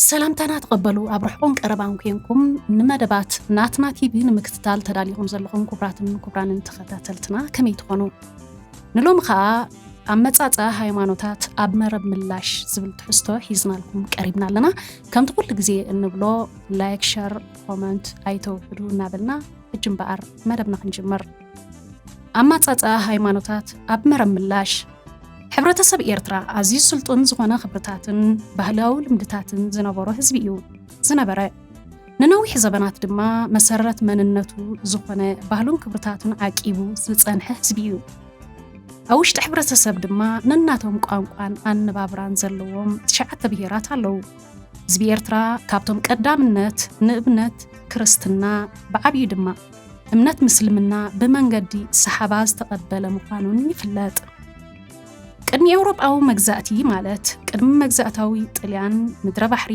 سلامتنا تقبلوا أبرحكم قربان كينكم نمدبات ناتنا تيبين مكتتال تداليهم زلخم كبران تخطاتلتنا كمي تخونوا نلوم خا أمتاتا هايمانوتات أبمرب ملاش زبل تحستو حيزنا لكم قريبنا لنا كم تقول لكزي نبلو لايك شير كومنت أيتو بدو نابلنا الجنبار مدبنا خنجمر أمتاتا هايمانوتات أبمرب ملاش ሕብረተሰብ ኤርትራ ኣዝዩ ስልጡን ዝኾነ ክብርታትን ባህላዊ ልምድታትን ዝነበሮ ህዝቢ እዩ ዝነበረ ንነዊሕ ዘበናት ድማ መሰረት መንነቱ ዝኾነ ባህሉን ክብርታቱን ዓቂቡ ዝጸንሐ ህዝቢ እዩ ኣብ ውሽጢ ሕብረተሰብ ድማ ነናቶም ቋንቋን ኣነባብራን ዘለዎም 9 ብሄራት ኣለዉ ህዝቢ ኤርትራ ካብቶም ቀዳምነት ንእምነት ክርስትና ብዓብዪ ድማ እምነት ምስልምና ብመንገዲ ሰሓባ ዝተቐበለ ምዃኑን ይፍለጥ ቅድሚ ኤውሮጳዊ መግዛእቲ ማለት ቅድሚ መግዛእታዊ ጣልያን ምድረ ባሕሪ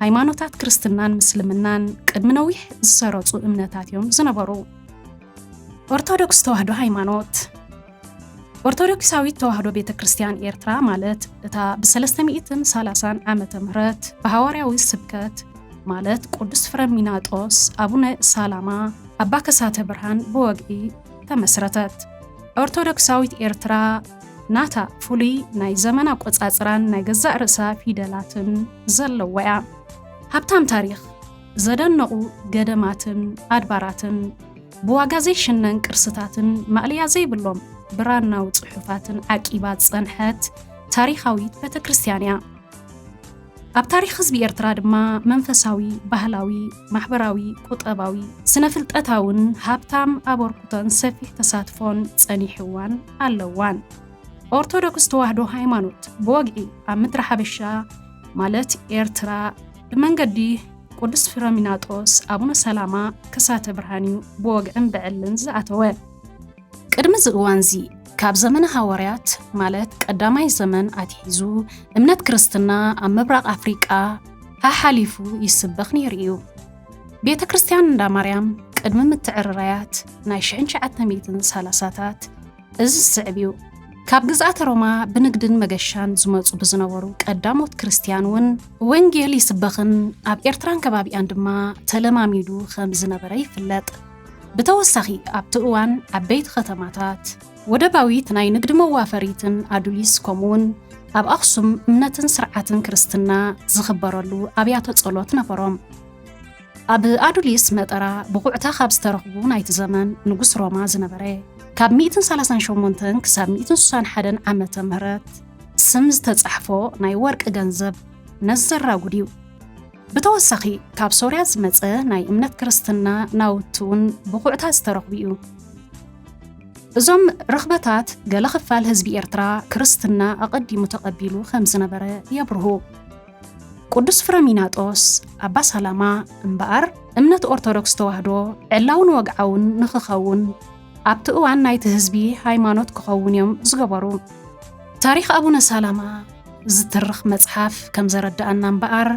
ሃይማኖታት ክርስትናን ምስልምናን ቅድሚ ነዊሕ ዝሰረፁ እምነታት እዮም ዝነበሩ ኦርቶዶክስ ተዋህዶ ሃይማኖት ኦርቶዶክሳዊት ተዋህዶ ቤተክርስቲያን ኤርትራ ማለት እታ ብ330 ዓመተ ምህረት በሐዋርያዊ ስብከት ማለት ቅዱስ ፍሬምናጦስ አቡነ ሰላማ አባ ከሳተ ብርሃን በወግዒ ተመስረተት ኦርቶዶክሳዊት ኤርትራ ናታ ፍሉይ ናይ ዘመን ኣቆጻጽራን ናይ ገዛእ ርእሳ ፊደላትን ዘለወያ ሃብታም ታሪኽ ዘደነቑ ገደማትን ኣድባራትን ብዋጋ ዘይሽነን ቅርስታትን ማዕልያ ዘይብሎም ብራናዊ ጽሑፋትን ዓቂባ ጸንሐት ታሪኻዊት ቤተክርስቲያን እያ ኣብ ታሪኽ ህዝቢ ኤርትራ ድማ መንፈሳዊ ባህላዊ ማሕበራዊ ቁጠባዊ ስነፍልጠታውን ሃብታም ኣበርክቶን ሰፊሕ ተሳትፎን ጸኒሕዋን ኣለዋን ኦርቶዶክስ ተዋህዶ ሃይማኖት ብወግዒ ኣብ ምድሪ ሓበሻ ማለት ኤርትራ ብመንገዲ ቅዱስ ፍሬምናጦስ አቡነ ሰላማ ከሳተ ብርሃን ብወግዕን ብዕልን ዝኣተወ ቅድሚ ዝእዋንዚ ካብ ዘመነ ሐዋርያት ማለት ቀዳማይ ዘመን ኣትሒዙ እምነት ክርስትና ኣብ ምብራቕ ኣፍሪቃ ሓሊፉ ይስበኽ ነይሩ እዩ ቤተክርስቲያን እንዳ ማርያም ቅድሚ ምትዕርራያት ናይ 1930ታት እዚ ዝስዕብ እዩ ካብ ግዝኣት ሮማ ብንግድን መገሻን ዝመፁ ብዝነበሩ ቀዳሞት ክርስቲያን ውን ወንጌል ይስበኽን ኣብ ኤርትራን ከባቢኣን ድማ ተለማሚዱ ከም ዝነበረ ይፍለጥ ብተወሳኺ ኣብቲ እዋን ዓበይቲ ከተማታት ወደባዊት ናይ ንግዲ መዋፈሪትን ኣዱሊስ ከምኡውን ኣብ ኣኽሱም እምነትን ስርዓትን ክርስትና ዝኽበረሉ ኣብያተ ጸሎት ነበሮም ኣብ ኣዱሊስ መጠራ ብቑዕታ ካብ ዝተረኽቡ ናይቲ ዘመን ንጉስ ሮማ ዝነበረ ካብ 138 ክሳብ 161 ዓመተ ምህረት ስም ዝተጻሕፎ ናይ ወርቂ ገንዘብ ነዘራጉድ እዩ ብተወሳኺ ካብ ሶርያ ዝመጸ ናይ እምነት ክርስትና ናውቱን ብቑዕታ ዝተረኽቡ እዩ እዞም ረኽበታት ገለ ክፋል ህዝቢ ኤርትራ ክርስትና ኣቐዲሙ ተቐቢሉ ከም ዝነበረ የብርሁ ቅዱስ ፍሬምናጦስ አባ ሰላማ እምበኣር እምነት ኦርቶዶክስ ተዋህዶ ዕላውን ወግዓውን ንኽኸውን ኣብቲ እዋን ናይቲ ህዝቢ ሃይማኖት ክኸውን እዮም ዝገበሩ ታሪኽ ኣቡነ ሰላማ ዝትርኽ መጽሓፍ ከም ዘረድአና እምበኣር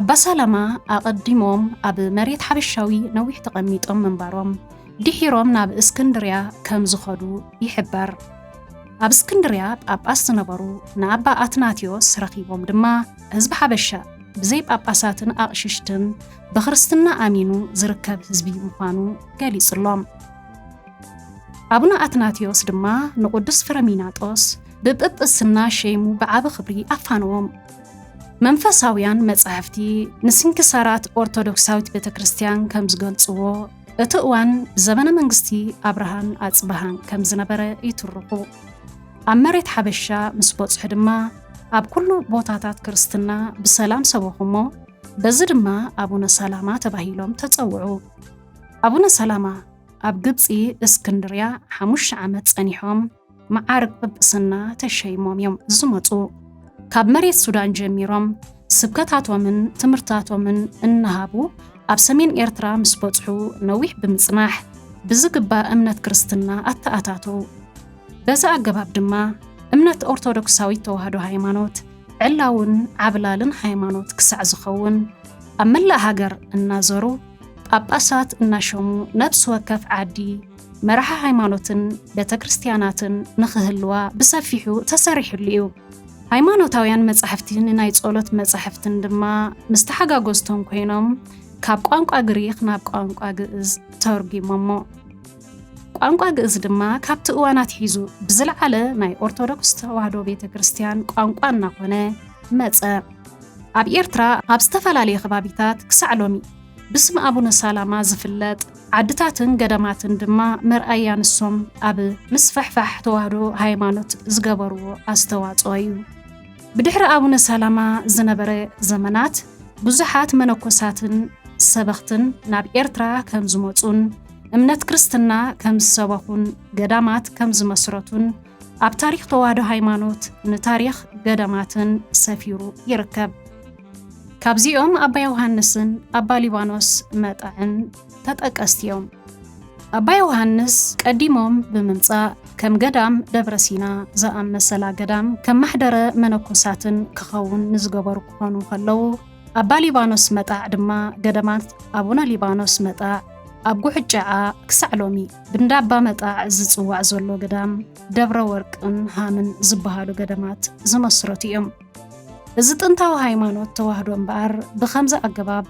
አባ ሰላማ ኣቐዲሞም ኣብ መሬት ሓበሻዊ ነዊሕ ተቐሚጦም ምንባሮም ድሒሮም ናብ እስክንድርያ ከም ዝኸዱ ይሕበር ኣብ እስክንድርያ ጳጳስ ዝነበሩ ንኣባ ኣትናቴዎስ ረኺቦም ድማ ህዝቢ ሓበሻ ብዘይ ጳጳሳትን ኣቕሽሽትን ብክርስትና ኣሚኑ ዝርከብ ህዝቢ ምዃኑ ገሊጹሎም ኣቡነ ኣትናቴዎስ ድማ ንቅዱስ ፍሬምናጦስ ብጵጵስና ሸይሙ ብዓቢ ክብሪ ኣፋንዎም መንፈሳውያን መጻሕፍቲ ንስንክሳራት ኦርቶዶክሳዊት ቤተክርስቲያን ከም ዝገልጽዎ እቲ እዋን ብዘመነ መንግስቲ ኣብርሃን ኣጽብሃን ከም ዝነበረ ይትርቑ ኣብ መሬት ሓበሻ ምስ በጽሑ ድማ ኣብ ኩሉ ቦታታት ክርስትና ብሰላም ሰበኹሞ በዚ ድማ ኣቡነ ሰላማ ተባሂሎም ተጸውዑ ኣቡነ ሰላማ ኣብ ግብፂ እስክንድርያ 5 ዓመት ጸኒሖም መዓርግ ጵጵስና ተሸይሞም እዮም ዝመጹ ካብ መሬት ሱዳን ጀሚሮም ስብከታቶምን ትምህርታቶምን እናሃቡ ኣብ ሰሜን ኤርትራ ምስ በጽሑ ነዊሕ ብምጽናሕ ብዝግባእ እምነት ክርስትና ኣተኣታቱ በዛ ኣገባብ ድማ እምነት ኦርቶዶክሳዊት ተዋህዶ ሃይማኖት ዕላውን ዓብላልን ሃይማኖት ክሳዕ ዝኸውን ኣብ መላእ ሃገር እናዘሩ ጳጳሳት እናሸሙ ነፍሲ ወከፍ ዓዲ መራሒ ሃይማኖትን ቤተክርስቲያናትን ንኽህልዋ ብሰፊሑ ተሰሪሑሉ እዩ ሃይማኖታውያን መጻሕፍትን ናይ ጸሎት መጻሕፍትን ድማ ምስተሓጋገዝቶም ኮይኖም ካብ ቋንቋ ግሪክ ናብ ቋንቋ ግዕዝ ተርጊሞሞ። ቋንቋ ግዕዝ ድማ ካብቲ እዋናት ሒዙ ብዝለዓለ ናይ ኦርቶዶክስ ተዋህዶ ቤተ ክርስቲያን ቋንቋ እናኾነ መጸ። ኣብ ኤርትራ ኣብ ዝተፈላለየ ከባቢታት ክሳዕ ሎሚ ብስም ኣቡነ ሰላማ ዝፍለጥ ዓድታትን ገዳማትን ድማ መርኣያ ንሶም ኣብ ምስፍሕፋሕ ተዋህዶ ሃይማኖት ዝገበርዎ ኣስተዋፅኦ እዩ። ብድሕሪ ኣቡነ ሰላማ ዝነበረ ዘመናት ብዙሓት መነኮሳትን ሰበኽትን ናብ ኤርትራ ከም ዝመፁን እምነት ክርስትና ከም ዝሰበኹን ገዳማት ከም ዝመስረቱን ኣብ ታሪኽ ተዋህዶ ሃይማኖት ንታሪኽ ገዳማትን ሰፊሩ ይርከብ። ካብዚኦም ኣባ ዮሃንስን ኣባ ሊባኖስ መጣዕን ተጠቀስቲ እዮም። ኣባ ዮሃንስ ቀዲሞም ብምምጻእ ከም ገዳም ደብረ ሲና ዝኣመሰላ ገዳም ከም ማሕደረ መነኮሳትን ክኸውን ንዝገበሩ ክኾኑ ከለዉ ኣባ ሊባኖስ መጣዕ ድማ ገዳማት ኣቡነ ሊባኖስ መጣዕ ኣብ ጉሕጫዓ ክሳዕ ሎሚ ብንዳባ መጣዕ ዝጽዋዕ ዘሎ ገዳም ደብረ ወርቅን ሃምን ዝበሃሉ ገዳማት ዝመስረቱ እዮም። እዚ ጥንታዊ ሃይማኖት ተዋህዶ እምበኣር ብኸምዚ ኣገባብ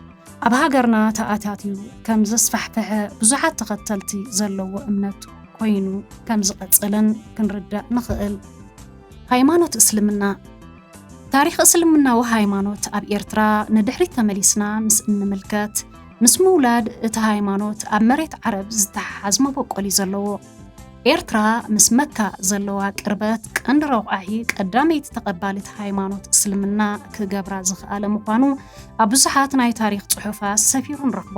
ኣብ ሃገርና ተኣታትዩ ከም ዘስፋሕፈሐ ብዙሓት ተኸተልቲ ዘለዎ እምነት ኮይኑ ከም ዝቐጽልን ክንርዳእ ንኽእል። ሃይማኖት እስልምና ታሪኽ እስልምናዊ ሃይማኖት ኣብ ኤርትራ ንድሕሪት ተመሊስና ምስ እንምልከት ምስ ምውላድ እቲ ሃይማኖት ኣብ መሬት ዓረብ ዝተሓሓዝ መበቆል እዩ ዘለዎ። ኤርትራ ምስ መካ ዘለዋ ቅርበት ቀንዲ ረቑሒ ቀዳመይቲ ተቐባሊት ሃይማኖት እስልምና ክገብራ ዝኽኣለ ምዃኑ ኣብ ብዙሓት ናይ ታሪኽ ጽሑፋት ሰፊሩ ንረኽቦ።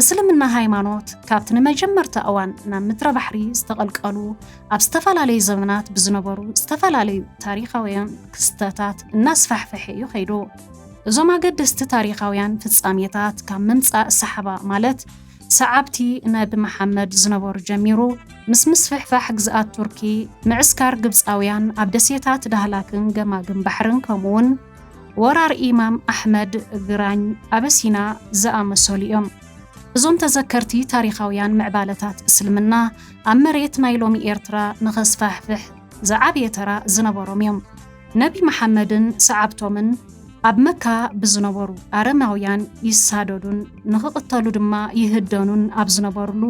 እስልምና ሃይማኖት ካብቲ ንመጀመርታ እዋን ናብ ምድረ ባሕሪ ዝተቐልቀሉ ኣብ ዝተፈላለዩ ዘመናት ብዝነበሩ ዝተፈላለዩ ታሪኻውያን ክስተታት እናስፋሕፈሐ እዩ ኸይዱ። እዞም ኣገደስቲ ታሪኻውያን ፍጻሜታት ካብ ምምጻእ ሰሓባ ማለት ሰዓብቲ ነቢ መሓመድ ዝነበሩ ጀሚሩ ምስ ምስፍሕፋሕ ግዝኣት ቱርኪ ምዕስካር ግብፃውያን ኣብ ደሴታት ዳህላክን ገማግን ባሕርን ከምኡውን ወራር ኢማም ኣሕመድ ግራኝ ኣበሲና ዝኣመሰሉ እዮም። እዞም ተዘከርቲ ታሪኻውያን ምዕባለታት እስልምና ኣብ መሬት ናይ ሎሚ ኤርትራ ንኸስፋሕፍሕ ዝዓብየ ተራ ዝነበሮም እዮም። ነቢ መሓመድን ሰዓብቶምን ኣብ መካ ብዝነበሩ ኣረማውያን ይሳደዱን ንኽቕተሉ ድማ ይህደኑን ኣብ ዝነበሩሉ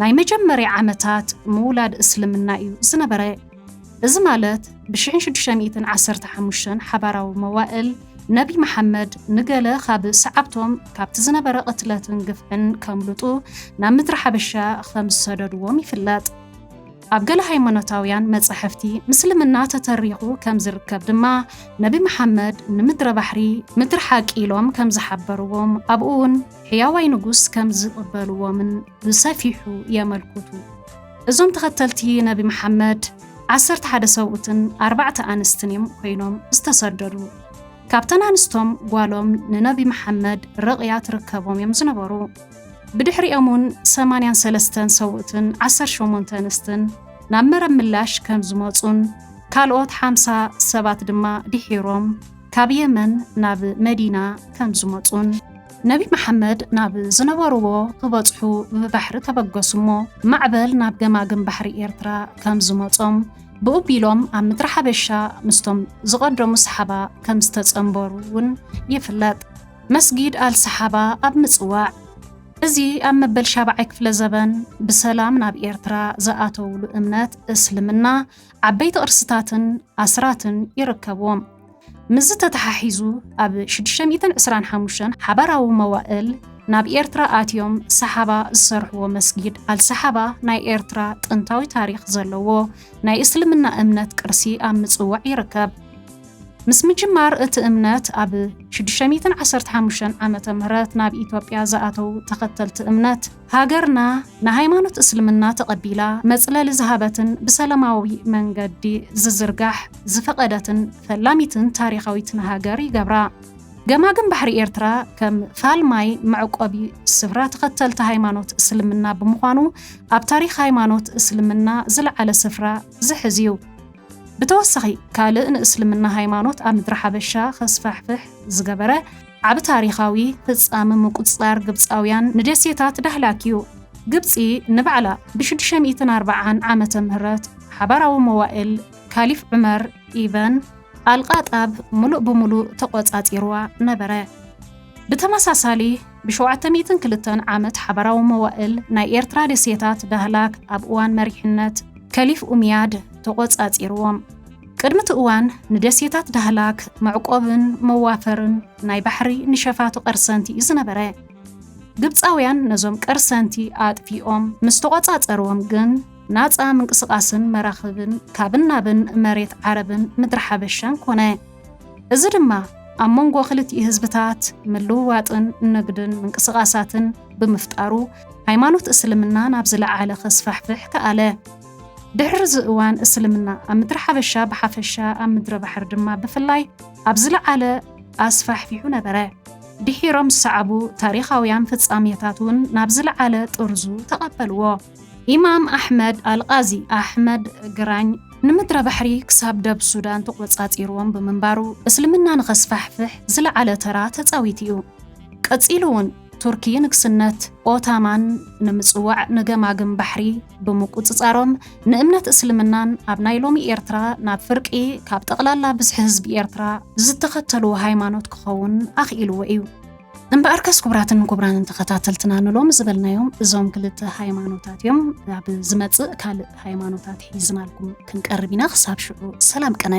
ናይ መጀመርያ ዓመታት ምውላድ እስልምና እዩ ዝነበረ። እዚ ማለት ብ1615 ሓባራዊ መዋእል ነቢ መሓመድ ንገለ ካብ ሰዓብቶም ካብቲ ዝነበረ ቅትለትን ግፍዕን ከምልጡ ናብ ምድሪ ሓበሻ ከም ዝሰደድዎም ይፍለጥ። ኣብ ገለ ሃይማኖታውያን መጻሕፍቲ ምስልምና ተተሪኹ ከም ዝርከብ ድማ ነቢ መሓመድ ንምድረ ባሕሪ ምድሪ ሓቂሎም ከም ዝሓበርዎም ኣብኡ እውን ሕያዋይ ንጉስ ከም ዝቕበልዎምን ብሰፊሑ የመልክቱ። እዞም ተኸተልቲ ነቢ መሓመድ 11 ሰብኡትን 4 ኣንስትን እዮም ኮይኖም ዝተሰደዱ። ካብተን ኣንስቶም ጓሎም ንነቢ መሓመድ ርቕያ ትርከቦም እዮም ዝነበሩ። ብድሕሪኦም እውን 83 ሰብኡትን 18 ኣንስትን ናብ መረብ ምላሽ ከም ዝመፁን ካልኦት 50 ሰባት ድማ ድሒሮም ካብ የመን ናብ መዲና ከም ዝመፁን ነቢ መሓመድ ናብ ዝነበርዎ ክበጽሑ ብባሕሪ ተበገሱ እሞ ማዕበል ናብ ገማግም ባሕሪ ኤርትራ ከም ዝመፆም ብኡቢሎም ኣብ ምድሪ ሓበሻ ምስቶም ዝቐደሙ ሰሓባ ከም ዝተጸንበሩ እውን ይፍለጥ። መስጊድ አልሰሓባ ኣብ ምጽዋዕ እዚ ኣብ መበል 7ይ ክፍለ ዘበን ብሰላም ናብ ኤርትራ ዝኣተውሉ እምነት እስልምና ዓበይቲ ቅርስታትን ኣስራትን ይርከብዎም። ምዝ ተተሓሒዙ ኣብ 625 ሓባራዊ መዋእል ናብ ኤርትራ ኣትዮም ሰሓባ ዝሰርሕዎ መስጊድ አልሰሓባ ናይ ኤርትራ ጥንታዊ ታሪኽ ዘለዎ ናይ እስልምና እምነት ቅርሲ ኣብ ምጽዋዕ ይርከብ። ምስ ምጅማር እቲ እምነት ኣብ 615 ዓመተ ምህረት ናብ ኢትዮጵያ ዝኣተው ተኸተልቲ እምነት ሃገርና ንሃይማኖት እስልምና ተቐቢላ መጽለሊ ዝሃበትን ብሰላማዊ መንገዲ ዝዝርጋሕ ዝፈቐደትን ፈላሚትን ታሪኻዊትን ሃገር ይገብራ። ገማግም ባሕሪ ኤርትራ ከም ፋልማይ መዕቆቢ ስፍራ ተኸተልቲ ሃይማኖት እስልምና ብምዃኑ ኣብ ታሪኽ ሃይማኖት እስልምና ዝለዓለ ስፍራ ዝሕዝ እዩ። ብተወሳኺ ካልእ ንእስልምና ሃይማኖት ኣብ ምድሪ ሓበሻ ከስፋሕፍሕ ዝገበረ ዓብ ታሪኻዊ ፍጻመ ምቁጽጻር ግብፃውያን ንደሴታት ዳህላክ እዩ። ግብፂ ንባዕላ ብ640 ዓመተ ምህረት ሓባራዊ መዋእል ካሊፍ ዑመር ኢበን ኣልቃጣብ ሙሉእ ብምሉእ ተቆጻጺርዋ ነበረ። ብተመሳሳሊ ብ702 ዓመት ሓበራዊ መዋእል ናይ ኤርትራ ደሴታት ዳህላክ ኣብ እዋን መሪሕነት ከሊፍ ኡምያድ ተቆጻጺርዎም። ቅድሚ እቲ እዋን ንደሴታት ዳህላክ መዕቆብን መዋፈርን ናይ ባሕሪ ንሸፋቱ ቀርሰንቲ እዩ ዝነበረ። ግብፃውያን ነዞም ቀርሰንቲ ኣጥፊኦም ምስ ተቆጻጸርዎም ግን ናፃ ምንቅስቓስን መራኽብን ካብን ናብን መሬት ዓረብን ምድሪ ሓበሻን ኮነ። እዚ ድማ ኣብ መንጎ ክልቲኡ ህዝብታት ምልውዋጥን ንግድን ምንቅስቓሳትን ብምፍጣሩ ሃይማኖት እስልምና ናብ ዝለዓለ ከስፋሕፍሕ ከኣለ። ድሕሪ እዚ እዋን እስልምና ኣብ ምድሪ ሓበሻ ብሓፈሻ ኣብ ምድሪ ባሕሪ ድማ ብፍላይ ኣብ ዝለዓለ ኣስፋሕፊሑ ነበረ። ድሒሮም ዝሰዓቡ ታሪኻውያን ፍጻሜታት እውን ናብ ዝለዓለ ጥርዙ ተቐበልዎ። ኢማም ኣሕመድ ኣልቃዚ ኣሕመድ ግራኝ ንምድሪ ባሕሪ ክሳብ ደብ ሱዳን ተቆጻጺርዎም ብምንባሩ እስልምና ንኸስፋሕፍሕ ዝለዓለ ተራ ተፃዊት እዩ። ቀጺሉ እውን ቱርኪ ንግስነት ኦታማን ንምጽዋዕ ንገማግም ባሕሪ ብምቁጽጻሮም ንእምነት እስልምናን ኣብ ናይ ሎሚ ኤርትራ ናብ ፍርቂ ካብ ጠቕላላ ብዝሒ ህዝቢ ኤርትራ ዝተኸተልዎ ሃይማኖት ክኸውን ኣኽኢልዎ እዩ። እምበኣርከስ ክቡራትን ክቡራንን ተኸታተልትና ንሎም ዝበልናዮም እዞም ክልተ ሃይማኖታት እዮም። ኣብ ዝመጽእ ካልእ ሃይማኖታት ሒዝናልኩም ክንቀርብ ኢና። ክሳብ ሽዑ ሰላም ቀነ።